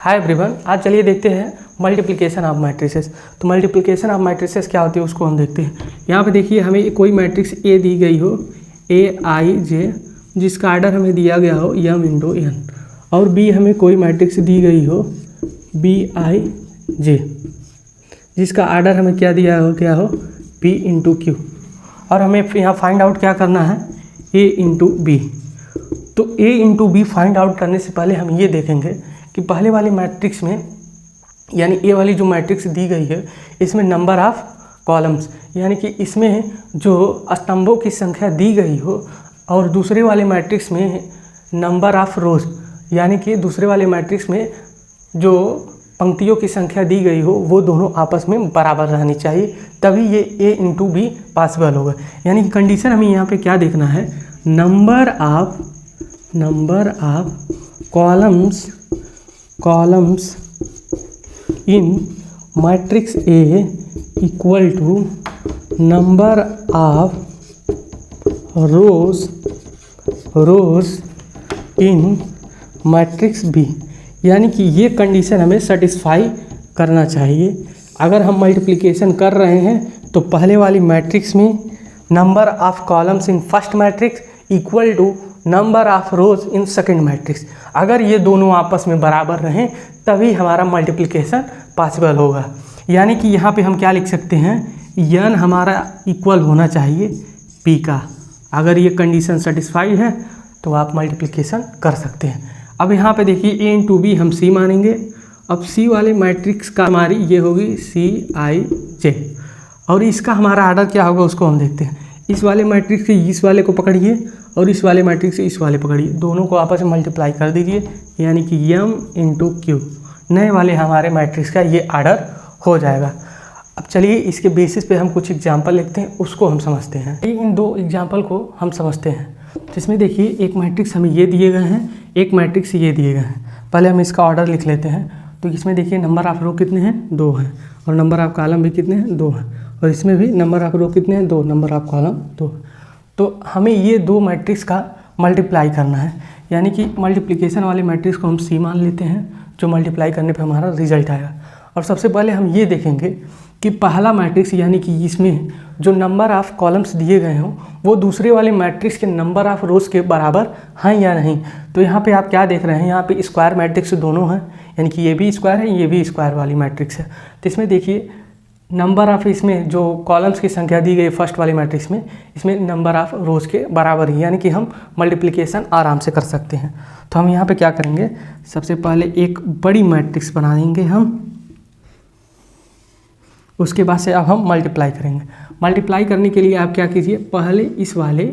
Hi everyone, आज चलिए देखते हैं मल्टीप्लिकेशन ऑफ मैट्रिसेस। तो मल्टीप्लिकेशन ऑफ मैट्रिसेस क्या होती है उसको हम देखते हैं। यहाँ पे देखिए हमें कोई मैट्रिक्स ए दी गई हो, ए आई जे, जिसका आर्डर हमें दिया गया हो यम इंटू एन, और बी हमें कोई मैट्रिक्स दी गई हो बी आई जे, जिसका आर्डर हमें क्या हो पी इंटू क्यू, और हमें यहाँ फाइंड आउट क्या करना है ए इंटू बी। तो ए इंटू बी फाइंड आउट करने से पहले हम ये देखेंगे कि पहले वाली मैट्रिक्स में, यानी ए वाली जो मैट्रिक्स दी गई है, इसमें नंबर ऑफ कॉलम्स, यानी कि इसमें जो स्तंभों की संख्या दी गई हो, और दूसरे वाले मैट्रिक्स में नंबर ऑफ रोज, यानी कि दूसरे वाले मैट्रिक्स में जो पंक्तियों की संख्या दी गई हो वो दोनों आपस में बराबर रहनी चाहिए, तभी ये ए इंटू बी पॉसिबल होगा। यानी कि कंडीशन हमें यहाँ पे क्या देखना है, number of columns in matrix A equal to number of rows in matrix B. यानी कि ये कंडीशन हमें सेटिस्फाई करना चाहिए। अगर हम मल्टीप्लिकेशन कर रहे हैं तो पहले वाली मैट्रिक्स में number of columns in first matrix equal to number of rows in second matrix, अगर ये दोनों आपस में बराबर रहें तभी हमारा मल्टीप्लिकेशन पॉसिबल होगा। यानी कि यहाँ पे हम क्या लिख सकते हैं, n हमारा इक्वल होना चाहिए p का। अगर ये कंडीशन सेटिस्फाइड है तो आप मल्टीप्लिकेशन कर सकते हैं। अब यहाँ पे देखिए a इंटू बी हम c मानेंगे। अब c वाले मैट्रिक्स का हमारी ये होगी सी आई जे, और इसका हमारा आर्डर क्या होगा उसको हम देखते हैं। इस वाले मैट्रिक्स से इस वाले को पकड़िए और इस वाले मैट्रिक्स से इस वाले पकड़िए, दोनों को आपस में मल्टीप्लाई कर दीजिए, यानी कि m इंटू क्यू, नए वाले हमारे मैट्रिक्स का ये आर्डर हो जाएगा। अब चलिए इसके बेसिस पे हम कुछ एग्जांपल लिखते हैं, उसको हम समझते हैं। इन दो एग्जांपल को हम समझते हैं। जिसमें देखिए एक मैट्रिक्स हमें ये दिए गए हैं, एक मैट्रिक्स ये दिए गए हैं। पहले हम इसका ऑर्डर लिख लेते हैं। तो इसमें देखिए नंबर ऑफ रो कितने हैं, 2 हैं, और नंबर ऑफ कॉलम भी कितने हैं, 2 हैं, और इसमें भी नंबर ऑफ रो कितने हैं, 2, नंबर ऑफ कॉलम 2। तो हमें ये दो मैट्रिक्स का मल्टीप्लाई करना है, यानी कि मल्टीप्लिकेशन वाले मैट्रिक्स को हम सी मान लेते हैं, जो मल्टीप्लाई करने पे हमारा रिजल्ट आएगा। और सबसे पहले हम ये देखेंगे कि पहला मैट्रिक्स, यानी कि इसमें जो नंबर ऑफ कॉलम्स दिए गए हों वो दूसरे वाले मैट्रिक्स के नंबर ऑफ रोज के बराबर हैं या नहीं। तो यहाँ पे आप क्या देख रहे हैं, यहाँ पे स्क्वायर मैट्रिक्स दोनों हैं, यानी कि ये भी स्क्वायर है, ये भी स्क्वायर वाली मैट्रिक्स है। तो इसमें देखिए नंबर ऑफ, इसमें जो कॉलम्स की संख्या दी गई फर्स्ट वाले मैट्रिक्स में, इसमें नंबर ऑफ रोज के बराबर ही, यानी कि हम मल्टीप्लिकेशन आराम से कर सकते हैं। तो हम यहाँ पे क्या करेंगे, सबसे पहले एक बड़ी मैट्रिक्स बना देंगे हम, उसके बाद से अब हम मल्टीप्लाई करेंगे। मल्टीप्लाई करने के लिए आप क्या कीजिए, पहले इस वाले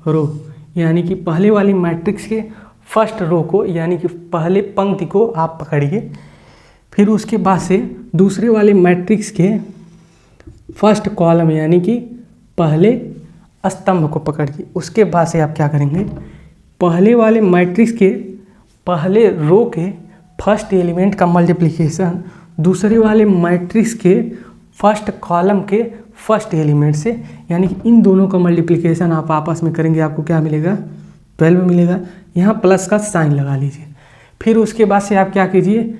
रो, यानी कि पहले वाली मैट्रिक्स के फर्स्ट रो को, यानी कि पहले पंक्ति को आप पकड़िए, फिर उसके बाद से दूसरे वाले मैट्रिक्स के फर्स्ट कॉलम, यानी कि पहले स्तंभ को पकड़िए। उसके बाद से आप क्या करेंगे, पहले वाले मैट्रिक्स के पहले रो के फर्स्ट एलिमेंट का मल्टीप्लिकेशन दूसरे वाले मैट्रिक्स के फर्स्ट कॉलम के फर्स्ट एलिमेंट से, यानी कि इन दोनों का मल्टीप्लिकेशन आप आपस में करेंगे, आपको क्या मिलेगा, 12 मिलेगा। यहाँ प्लस का साइन लगा लीजिए। फिर उसके बाद से आप क्या कीजिए,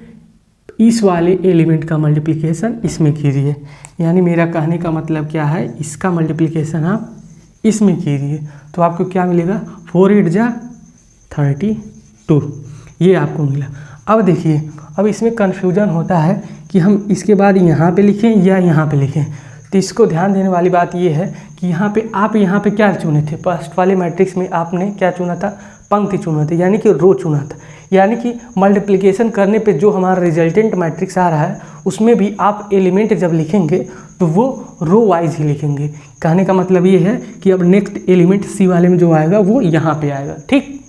इस वाले एलिमेंट का मल्टीप्लिकेशन इसमें कीजिए। यानी मेरा कहने का मतलब क्या है, इसका मल्टीप्लिकेशन आप इसमें कीजिए, तो आपको क्या मिलेगा, 4 8 जा 32, ये आपको मिला। अब देखिए, अब इसमें कन्फ्यूजन होता है कि हम इसके बाद यहाँ पे लिखें या यहाँ पे लिखें। तो इसको ध्यान देने वाली बात ये है कि आप यहाँ पे क्या चुने थे, फर्स्ट वाले मैट्रिक्स में आपने क्या चुना था, पंक्ति चुना था, यानी कि रो चुना था। यानी कि मल्टीप्लिकेशन करने पे जो हमारा रिजल्टेंट मैट्रिक्स आ रहा है उसमें भी आप एलिमेंट जब लिखेंगे तो वो रो वाइज ही लिखेंगे। कहने का मतलब ये है कि अब नेक्स्ट एलिमेंट सी वाले में जो आएगा वो यहाँ पे आएगा, ठीक।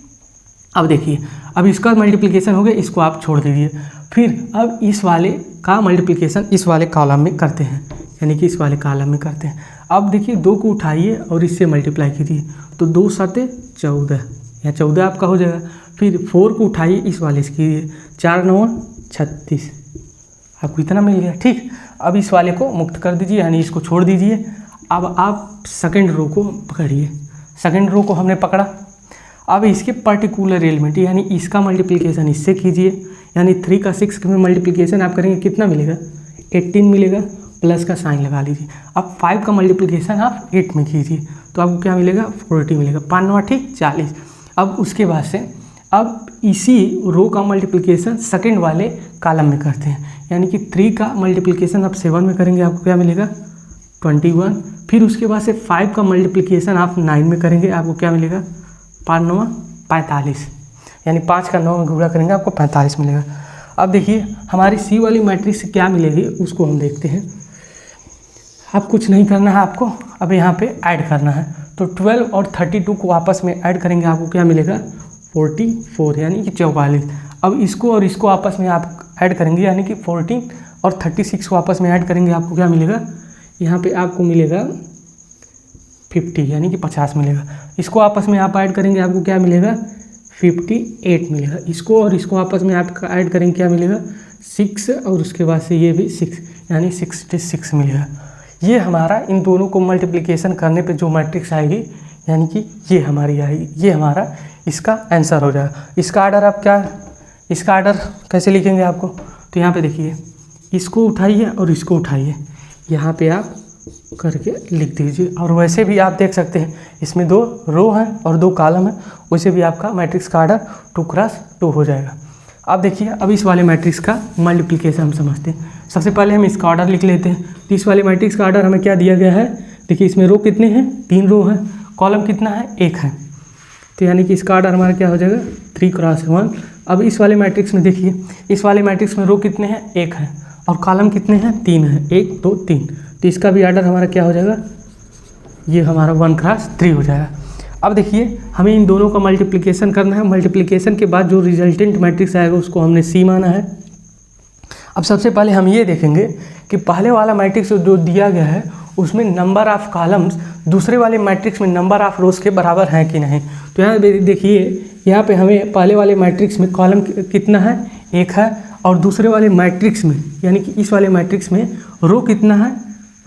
अब देखिए, अब इसका मल्टीप्लिकेशन हो गया, इसको आप छोड़ दीजिए। फिर अब इस वाले का मल्टीप्लिकेशन इस वाले कॉलम में करते हैं, यानी कि इस वाले कॉलम में करते हैं। अब देखिए 2 को उठाइए और इससे मल्टीप्लाई कीजिए, तो 2 7 14, या 14 आपका हो जाएगा। फिर 4 को उठाइए, इस वाले से कीजिए, 4 9 36, आपको इतना मिल गया, ठीक। अब इस वाले को मुक्त कर दीजिए, यानी इसको छोड़ दीजिए। अब आप सेकंड रो को पकड़िए, सेकंड रो को हमने पकड़ा। अब इसके पर्टिकुलर एलिमेंट यानी इसका मल्टीप्लिकेशन इससे कीजिए, यानी 3 का 6 में मल्टीप्लिकेशन आप करेंगे कितना मिलेगा 18 मिलेगा, प्लस का साइन लगा लीजिए। अब 5 का मल्टीप्लिकेशन आप 8 में कीजिए तो आपको क्या मिलेगा 40 मिलेगा, 5 9 ठीक 40। अब उसके बाद से अब इसी रो का मल्टीप्लिकेशन सेकंड वाले कॉलम में करते हैं, यानी कि 3 का मल्टीप्लिकेशन आप 7 में करेंगे आपको क्या मिलेगा 21। फिर उसके बाद से 5 का मल्टीप्लिकेशन आप 9 में करेंगे आपको क्या मिलेगा 5 9 45, यानी 5 का 9 में गुणा करेंगे आपको 45 मिलेगा। अब देखिए हमारी सी वाली मैट्रिक्स क्या मिलेगी उसको हम देखते हैं। अब कुछ नहीं करना है आपको, अब यहाँ पे ऐड करना है, तो 12 और 32 को आपस में ऐड करेंगे आपको क्या मिलेगा 44, यानी कि 44। अब इसको और इसको आपस में आप ऐड करेंगे यानी कि 14 और 36 को आपस में ऐड करेंगे आपको क्या मिलेगा, यहाँ पे आपको मिलेगा 50 यानी कि 50 मिलेगा। इसको आपस में आप ऐड करेंगे आपको क्या मिलेगा 58 मिलेगा। इसको और इसको आपस में आप ऐड करेंगे क्या मिलेगा 6 और उसके बाद से ये भी 6 यानी 66 मिलेगा। ये हमारा इन दोनों को मल्टीप्लिकेशन करने पे जो मैट्रिक्स आएगी यानी कि ये हमारी आएगी, ये हमारा इसका आंसर हो जाएगा। इसका आर्डर कैसे लिखेंगे आपको, तो यहाँ पे देखिए इसको उठाइए और इसको उठाइए, यहाँ पे आप करके लिख दीजिए। और वैसे भी आप देख सकते हैं इसमें 2 रो हैं और 2 कॉलम है, वैसे भी आपका मैट्रिक्स का आर्डर 2x2 हो जाएगा। अब देखिए अब इस वाले मैट्रिक्स का मल्टीप्लिकेशन हम समझते हैं। सबसे पहले हम इसका ऑर्डर लिख लेते हैं। तो इस वाले मैट्रिक्स का ऑर्डर हमें क्या दिया गया है, देखिए इसमें रो कितने हैं 3 रो हैं, कॉलम कितना है 1 है, तो यानी कि इसका ऑर्डर हमारा क्या हो जाएगा 3x1। अब इस वाले मैट्रिक्स में देखिए इस वाले मैट्रिक्स में रो कितने हैं 1 है और कॉलम कितने हैं 3 है, 1 2 3, तो इसका भी ऑर्डर हमारा क्या हो जाएगा, ये हमारा 1x3 हो जाएगा। अब देखिए हमें इन दोनों का मल्टीप्लिकेशन करना है, मल्टीप्लिकेशन के बाद जो रिजल्टेंट मैट्रिक्स आएगा उसको हमने सी माना है। अब सबसे पहले हम ये देखेंगे कि पहले वाला मैट्रिक्स जो दिया गया है उसमें नंबर ऑफ कॉलम्स दूसरे वाले मैट्रिक्स में नंबर ऑफ रोज के बराबर हैं कि नहीं। तो यहाँ देखिए यहाँ पे हमें पहले वाले मैट्रिक्स में कॉलम कितना है 1 है और दूसरे वाले मैट्रिक्स में यानी कि इस वाले मैट्रिक्स में रो कितना है,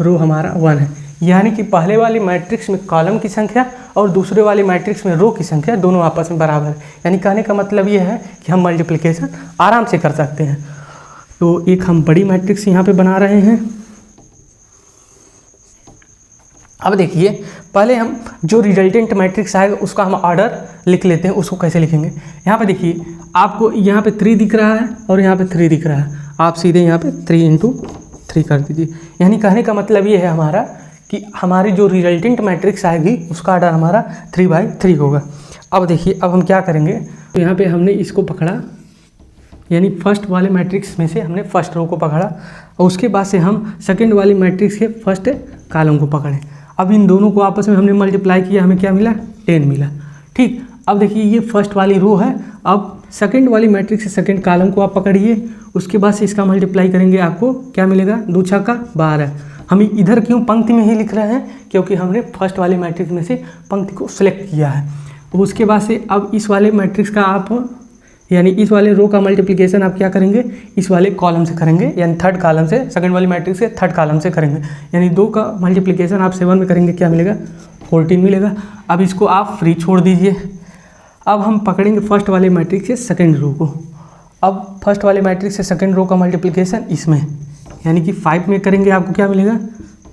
रो हमारा 1 है, यानी कि पहले वाले मैट्रिक्स में कॉलम की संख्या और दूसरे वाले मैट्रिक्स में रो की संख्या दोनों आपस में बराबर है। यानी कहने का मतलब ये है कि हम मल्टीप्लिकेशन आराम से कर सकते हैं। तो एक हम बड़ी मैट्रिक्स यहाँ पे बना रहे हैं। अब देखिए पहले हम जो रिजल्टेंट मैट्रिक्स आएगा उसका हम ऑर्डर लिख लेते हैं। उसको कैसे लिखेंगे, यहाँ पे देखिए आपको यहाँ पे 3 दिख रहा है और यहाँ पे 3 दिख रहा है, आप सीधे यहाँ पे 3 × 3 कर दीजिए। यानी कहने का मतलब ये है हमारा कि हमारी जो रिजल्टेंट मैट्रिक्स आएगी उसका ऑर्डर हमारा 3/3 होगा। अब देखिए अब हम क्या करेंगे, तो यहाँ पे हमने इसको पकड़ा यानी फर्स्ट वाले मैट्रिक्स में से हमने फर्स्ट रो को पकड़ा और उसके बाद से हम सेकंड वाली मैट्रिक्स के फर्स्ट कॉलम को पकड़े। अब इन दोनों को आपस में हमने मल्टीप्लाई किया, हमें क्या मिला 10 मिला। ठीक, अब देखिए ये फर्स्ट वाली रो है, अब सेकंड वाली मैट्रिक्स से सेकंड कॉलम को आप पकड़िए, उसके बाद से इसका मल्टीप्लाई करेंगे, आपको क्या मिलेगा 2 × 6 = 12। हम इधर क्यों पंक्ति में ही लिख रहे हैं, क्योंकि हमने फर्स्ट वाले मैट्रिक्स में से पंक्ति को सिलेक्ट किया है। उसके बाद से अब इस वाले मैट्रिक्स का आप यानी इस वाले रो का मल्टीप्लिकेशन आप क्या करेंगे, इस वाले कॉलम से करेंगे, यानी थर्ड कॉलम से, सेकंड वाली मैट्रिक्स से थर्ड कॉलम से करेंगे। यानी 2 का मल्टीप्लिकेशन आप 7 में करेंगे, क्या मिलेगा 14 मिलेगा। अब इसको आप फ्री छोड़ दीजिए। अब हम पकड़ेंगे फर्स्ट वाले मैट्रिक्स से सेकंड रो को। अब फर्स्ट वाले मैट्रिक्स से सेकंड रो का मल्टीप्लिकेशन इसमें यानी कि 5 में करेंगे, आपको क्या मिलेगा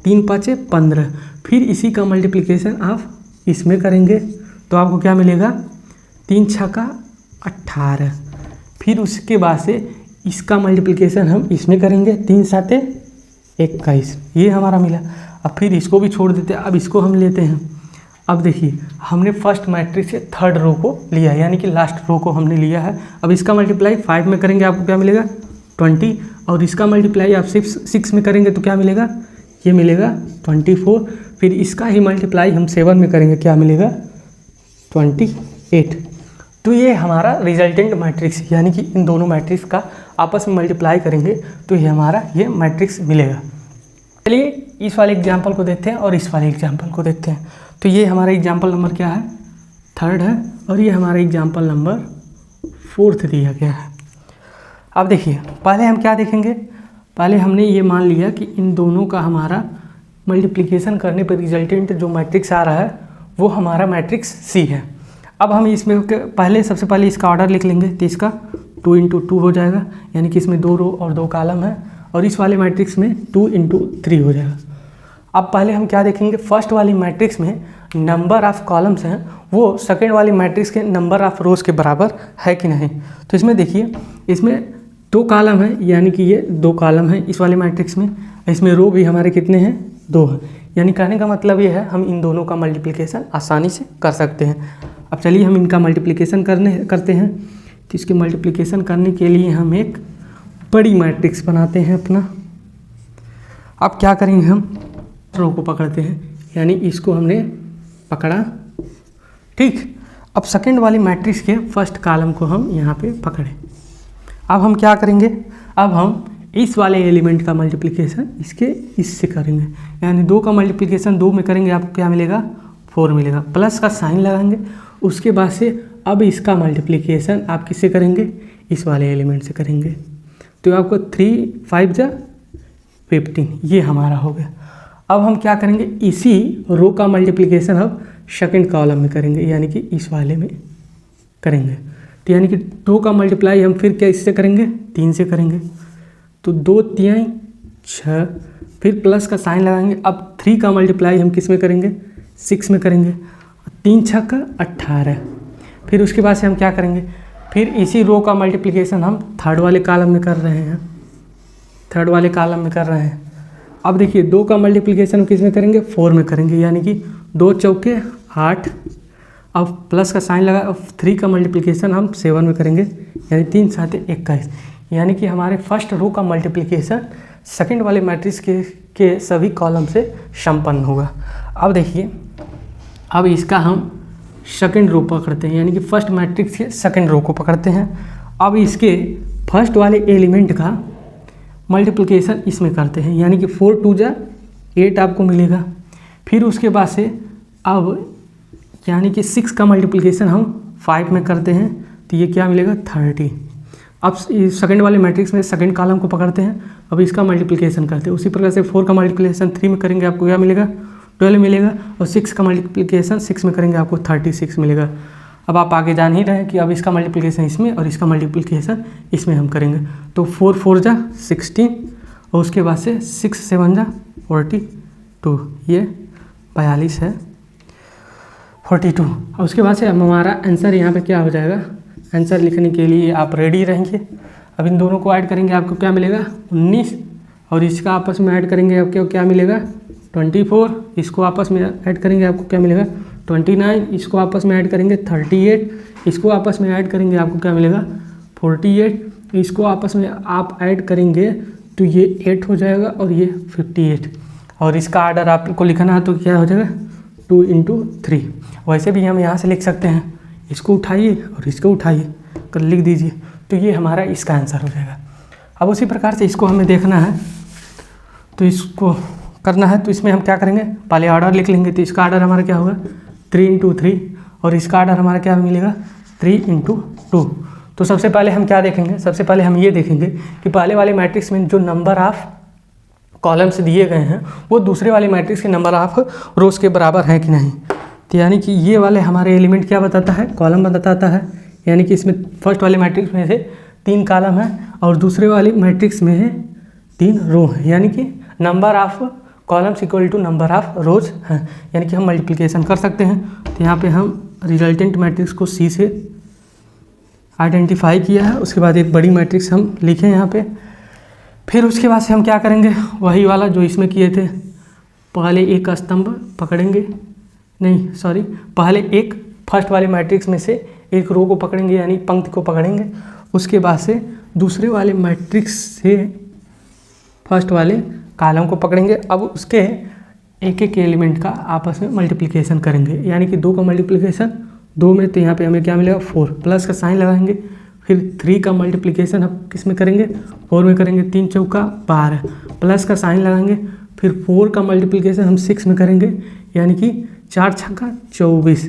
3 × 5 = 15। फिर इसी का मल्टीप्लिकेशन आप इसमें करेंगे तो आपको क्या मिलेगा 3 × 6 = 18। फिर उसके बाद से इसका मल्टीप्लिकेशन हम इसमें करेंगे, 3 × 7 = 21, ये हमारा मिला। अब फिर इसको भी छोड़ देते हैं, अब इसको हम लेते हैं। अब देखिए हमने फर्स्ट मैट्रिक्स से थर्ड रो को लिया है, यानी कि लास्ट रो को हमने लिया है। अब इसका मल्टीप्लाई 5 में करेंगे, आपको क्या मिलेगा 20, और इसका मल्टीप्लाई आप 6 में करेंगे तो क्या मिलेगा, ये मिलेगा 24। फिर इसका ही मल्टीप्लाई हम 7 में करेंगे, क्या मिलेगा 28। तो ये हमारा रिजल्टेंट मैट्रिक्स यानी कि इन दोनों मैट्रिक्स का आपस में मल्टीप्लाई करेंगे तो ये हमारा ये मैट्रिक्स मिलेगा। चलिए इस वाले एग्जाम्पल को देखते हैं और इस वाले एग्जाम्पल को देखते हैं। तो ये हमारा एग्जाम्पल नंबर क्या है 3 है और ये हमारा एग्जाम्पल नंबर 4 दिया गया है। अब देखिए पहले हम क्या देखेंगे, पहले हमने ये मान लिया कि इन दोनों का हमारा मल्टीप्लिकेशन करने पर रिजल्टेंट जो मैट्रिक्स आ रहा है वो हमारा मैट्रिक्स सी है। अब हम इसमें पहले सबसे पहले इसका ऑर्डर लिख लेंगे, तो इसका 2 × 2 हो जाएगा, यानी कि इसमें 2 रो और 2 कॉलम है, और इस वाले मैट्रिक्स में 2 × 3 हो जाएगा। अब पहले हम क्या देखेंगे, फर्स्ट वाली मैट्रिक्स में नंबर ऑफ कॉलम्स हैं वो सेकेंड वाली मैट्रिक्स के नंबर ऑफ रोज के बराबर है कि नहीं। तो इसमें देखिए, इसमें 2 कॉलम है, यानी कि ये 2 कॉलम है इस वाले मैट्रिक्स में, इसमें रो भी हमारे कितने हैं, 2 हैं। यानी कहने का मतलब ये है हम इन दोनों का मल्टीप्लिकेशन आसानी से कर सकते हैं। अब चलिए हम इनका मल्टीप्लिकेशन करते हैं। तो इसके मल्टीप्लिकेशन करने के लिए हम एक बड़ी मैट्रिक्स बनाते हैं अपना। अब क्या करेंगे, हम रो को पकड़ते हैं, यानी इसको हमने पकड़ा, ठीक। अब सेकेंड वाली मैट्रिक्स के फर्स्ट कॉलम को हम यहाँ पे पकड़े। अब हम क्या करेंगे, अब हम इस वाले एलिमेंट का मल्टीप्लिकेशन इससे करेंगे, यानी 2 का मल्टीप्लिकेशन 2 में करेंगे, आपको क्या मिलेगा, 4 मिलेगा, प्लस का साइन लगाएंगे। उसके बाद से अब इसका मल्टीप्लिकेशन आप किससे करेंगे, इस वाले एलिमेंट से करेंगे, तो आपको 3 × 5 = 15, ये हमारा हो गया। अब हम क्या करेंगे, इसी रो का मल्टीप्लिकेशन अब सेकंड कॉलम में करेंगे, यानी कि इस वाले में करेंगे। तो यानी कि 2 का मल्टीप्लाई हम फिर क्या इससे करेंगे, 3 से करेंगे, तो 2 × 3 = 6, फिर प्लस का साइन लगाएंगे। अब 3 का मल्टीप्लाई हम किस में करेंगे, 6 में करेंगे, 3 × 6 = 18। फिर उसके बाद से हम क्या करेंगे, फिर इसी रो का मल्टीप्लिकेशन हम थर्ड वाले कॉलम में कर रहे हैं, अब देखिए 2 का मल्टीप्लिकेशन हम किस में करेंगे, 4 में करेंगे, यानी कि 2 × 4 = 8। अब प्लस का साइन लगा। अब 3 का मल्टीप्लिकेशन हम 7 में करेंगे, यानी 3 × 7 = 21, यानी कि हमारे फर्स्ट रो का मल्टीप्लिकेशन सेकंड वाले मैट्रिक्स के सभी कॉलम से संपन्न होगा। अब देखिए, अब इसका हम सेकंड रो पकड़ते हैं, यानी कि फर्स्ट मैट्रिक्स के सेकंड रो को पकड़ते हैं। अब इसके फर्स्ट वाले एलिमेंट का मल्टीप्लिकेशन इसमें करते हैं, यानी कि 4 × 2 = 8 आपको मिलेगा। फिर उसके बाद से अब यानी कि 6 का मल्टीप्लिकेशन हम 5 में करते हैं, तो ये क्या मिलेगा, 30। अब सेकंड वाले मैट्रिक्स में सेकंड कॉलम को पकड़ते हैं, अब इसका मल्टीप्लिकेशन करते हैं। उसी प्रकार से 4 का मल्टीप्लिकेशन 3 में करेंगे, आपको क्या मिलेगा, 12 मिलेगा, और 6 का मल्टीप्लिकेशन 6 में करेंगे, आपको 36 मिलेगा। अब आप आगे जान ही रहे हैं कि अब इसका मल्टीप्लिकेशन इसमें और इसका मल्टीप्लिकेशन इसमें हम करेंगे, तो 4 × 4 = 16, और उसके बाद से 6 × 7 = 42, ये 42 है, 42। और उसके बाद से अब हमारा आंसर यहाँ पे क्या हो जाएगा, आंसर लिखने के लिए आप रेडी रहेंगे। अब इन दोनों को ऐड करेंगे, आपको क्या मिलेगा, 19, और इसका आपस में ऐड करेंगे, आपको क्या मिलेगा, 24, इसको आपस में ऐड करेंगे, आपको क्या मिलेगा, 29, इसको आपस में ऐड करेंगे 38, इसको आपस में ऐड करेंगे, आपको क्या मिलेगा, 48, इसको आपस में आप ऐड करेंगे तो ये 8 हो जाएगा, और ये 58, और इसका ऑर्डर आपको लिखना है तो क्या हो जाएगा, 2 × 3। वैसे भी हम यहाँ से लिख सकते हैं, इसको उठाइए और इसको उठाइए कर लिख दीजिए, तो ये हमारा इसका आंसर हो जाएगा। अब उसी प्रकार से इसको हमें देखना है, तो इसको करना है, तो इसमें हम क्या करेंगे, पहले ऑर्डर लिख लेंगे, तो इसका ऑर्डर हमारा क्या होगा, 3 × 3, और इसका ऑर्डर हमारा क्या मिलेगा, 3 × 2। तो सबसे पहले हम क्या देखेंगे, सबसे पहले हम ये देखेंगे कि पहले वाले मैट्रिक्स में जो नंबर ऑफ कॉलम्स दिए गए हैं वो दूसरे वाले मैट्रिक्स के नंबर ऑफ रोज के बराबर हैं कि नहीं। तो यानी कि ये वाले हमारे एलिमेंट क्या बताता है, कॉलम बताता है, यानी कि इसमें फर्स्ट वाले मैट्रिक्स में से 3 कॉलम है और दूसरे वाले मैट्रिक्स में है 3 रो है, यानी कि number of columns equal to number of rows हैं, यानी कि हम मल्टीप्लिकेशन कर सकते हैं। तो यहाँ पे हम रिजल्टेंट मैट्रिक्स को सी से आइडेंटिफाई किया है, उसके बाद एक बड़ी मैट्रिक्स हम लिखे यहाँ पे। फिर उसके बाद से हम क्या करेंगे, वही वाला जो इसमें किए थे, पहले एक स्तंभ पकड़ेंगे, नहीं सॉरी, पहले एक फर्स्ट वाले मैट्रिक्स में से एक रो को पकड़ेंगे, यानी पंक्ति को पकड़ेंगे, उसके बाद से दूसरे वाले मैट्रिक्स से फर्स्ट वाले कॉलम को पकड़ेंगे। अब उसके एक एक एलिमेंट का आपस में मल्टीप्लिकेशन करेंगे, यानी कि 2 का मल्टीप्लिकेशन 2 में, तो यहाँ पे हमें क्या मिलेगा, 4, प्लस का साइन लगाएंगे। फिर 3 का मल्टीप्लिकेशन हम किस में करेंगे, 4 में करेंगे, 3 × 4 = 12, प्लस का साइन लगाएंगे। फिर 4 का मल्टीप्लिकेशन हम 6 में करेंगे, यानी कि 4 × 6 = 24।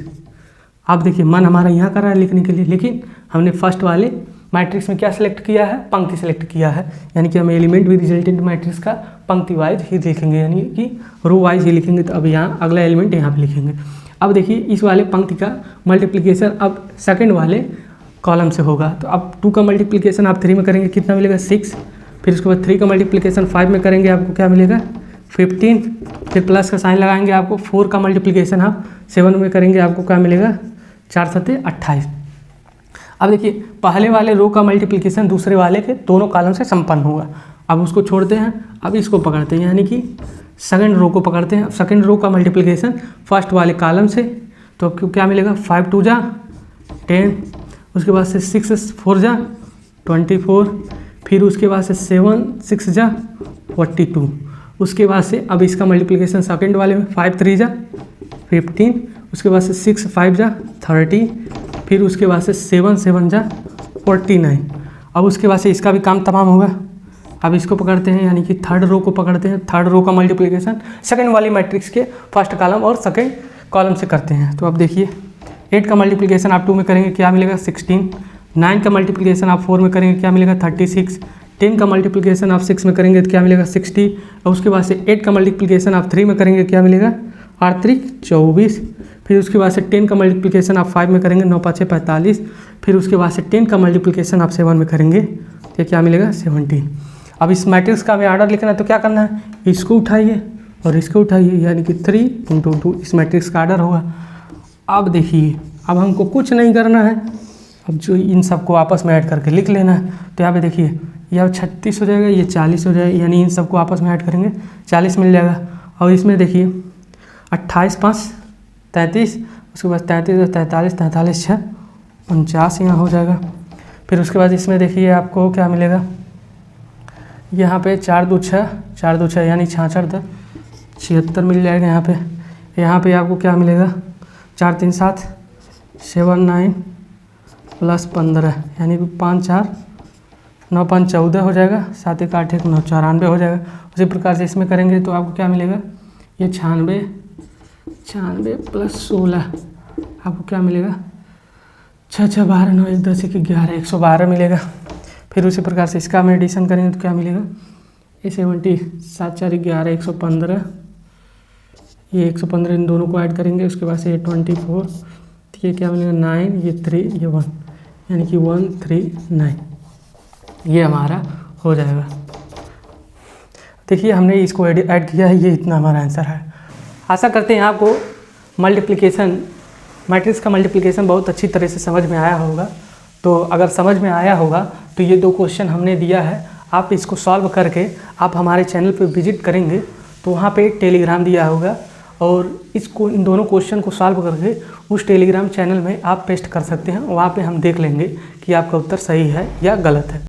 आप देखिए मन हमारा यहाँ कर रहा है लिखने के लिए, लेकिन हमने फर्स्ट वाले मैट्रिक्स में क्या सिलेक्ट किया है, पंक्ति सेलेक्ट किया है, यानी कि हम एलिमेंट भी रिजल्टेंट मैट्रिक्स का पंक्ति वाइज ही लिखेंगे, यानी कि रो वाइज ही लिखेंगे। तो अब यहाँ अगला एलिमेंट यहाँ पे लिखेंगे। अब देखिए इस वाले पंक्ति का मल्टीप्लिकेशन अब सेकंड वाले कॉलम से होगा। तो अब 2 का मल्टीप्लिकेशन आप 3 में करेंगे कितना मिलेगा 6, फिर उसके बाद 3 का मल्टीप्लिकेशन 5 में करेंगे आपको क्या मिलेगा 15, फिर प्लस का साइन लगाएंगे आपको 4 का मल्टीप्लिकेशन आप 7 में करेंगे आपको क्या मिलेगा 4 सत्ते 28। अब देखिए पहले वाले रो का मल्टीप्लिकेशन दूसरे वाले के दोनों कॉलम से संपन्न होगा। अब उसको छोड़ते हैं, अब इसको पकड़ते हैं, यानी कि सेकंड रो को पकड़ते हैं। सेकंड रो का मल्टीप्लिकेशन फर्स्ट वाले कॉलम से, तो आपको क्या मिलेगा 5 2 जा 10, उसके बाद से 6 4 जा 24, फिर उसके बाद से 7 6 जा 42, उसके बाद से अब इसका मल्टीप्लिकेशन सेकंड वाले में 5 3 जा 15, उसके बाद से 6 5 जा 30, फिर उसके बाद से 7 7 जा 49। अब उसके बाद से इसका भी काम तमाम होगा। अब इसको पकड़ते हैं, यानी कि थर्ड रो को पकड़ते हैं। थर्ड रो का मल्टीप्लिकेशन सेकंड वाली मैट्रिक्स के फर्स्ट कॉलम और सेकंड कॉलम से करते हैं। तो अब देखिए 8 का मल्टीप्लिकेशन आप 2 में करेंगे क्या मिलेगा 16, 9 का मल्टीप्लिकेशन आप 4 में करेंगे क्या मिलेगा 36, 10 का मल्टीप्लिकेशन आप 6 में करेंगे तो क्या मिलेगा 60, और उसके बाद से 8 का मल्टीप्लिकेशन आप 3 में करेंगे क्या मिलेगा 8 3 24, फिर उसके बाद से 10 का मल्टीप्लिकेशन आप 5 में करेंगे 9 5 45, फिर उसके बाद से 10 का मल्टीप्लिकेशन आप 7 में करेंगे तो क्या मिलेगा 17। अब इस मैट्रिक्स का हमें ऑर्डर लिखना है तो क्या करना है, इसको उठाइए और इसको उठाइए, यानी कि 3 × 2 इस मैट्रिक्स का ऑर्डर होगा। अब देखिए अब हमको कुछ नहीं करना है, अब जो इन सबको आपस में ऐड करके लिख लेना है। तो यहाँ पे देखिए यह 36 हो जाएगा, ये 40 हो जाएगा, यानी इन सबको आपस में ऐड करेंगे 40 मिल जाएगा। और इसमें देखिए 28 5 33, उसके बाद 33 43 43 6 49 यहाँ हो जाएगा। फिर उसके बाद इसमें देखिए आपको क्या मिलेगा, यहाँ पे 4 2 6 4 2 6 यानी 66 76 मिल जाएगा। यहाँ पे आपको क्या मिलेगा 4 3 7 7 9 प्लस 15 यानी 5 4 9 5 14 हो जाएगा, 7 1 8 1 9 94 हो जाएगा। उसी प्रकार से इसमें करेंगे तो आपको क्या मिलेगा, ये 96 प्लस 16 आपको क्या मिलेगा 6 6 12 9 1 10 1 11 112 मिलेगा। फिर उसी प्रकार से इसका हम एडिशन करेंगे तो क्या मिलेगा, ये 70 7 4 11 115, ये 115 इन दोनों को ऐड करेंगे। उसके बाद से ये 24, ये क्या मिलेगा 9, ये 3, ये 1 यानी कि 139 ये हमारा हो जाएगा। देखिए हमने इसको ऐड किया है, ये इतना हमारा आंसर है। आशा करते हैं आपको मल्टीप्लिकेशन मैट्रिक्स का मल्टीप्लिकेशन बहुत अच्छी तरह से समझ में आया होगा। तो अगर समझ में आया होगा तो ये 2 क्वेश्चन हमने दिया है, आप इसको सॉल्व करके आप हमारे चैनल पे विजिट करेंगे तो वहाँ पे एक टेलीग्राम दिया होगा, और इन दोनों क्वेश्चन को सॉल्व करके उस टेलीग्राम चैनल में आप पेस्ट कर सकते हैं। वहाँ पे हम देख लेंगे कि आपका उत्तर सही है या गलत है।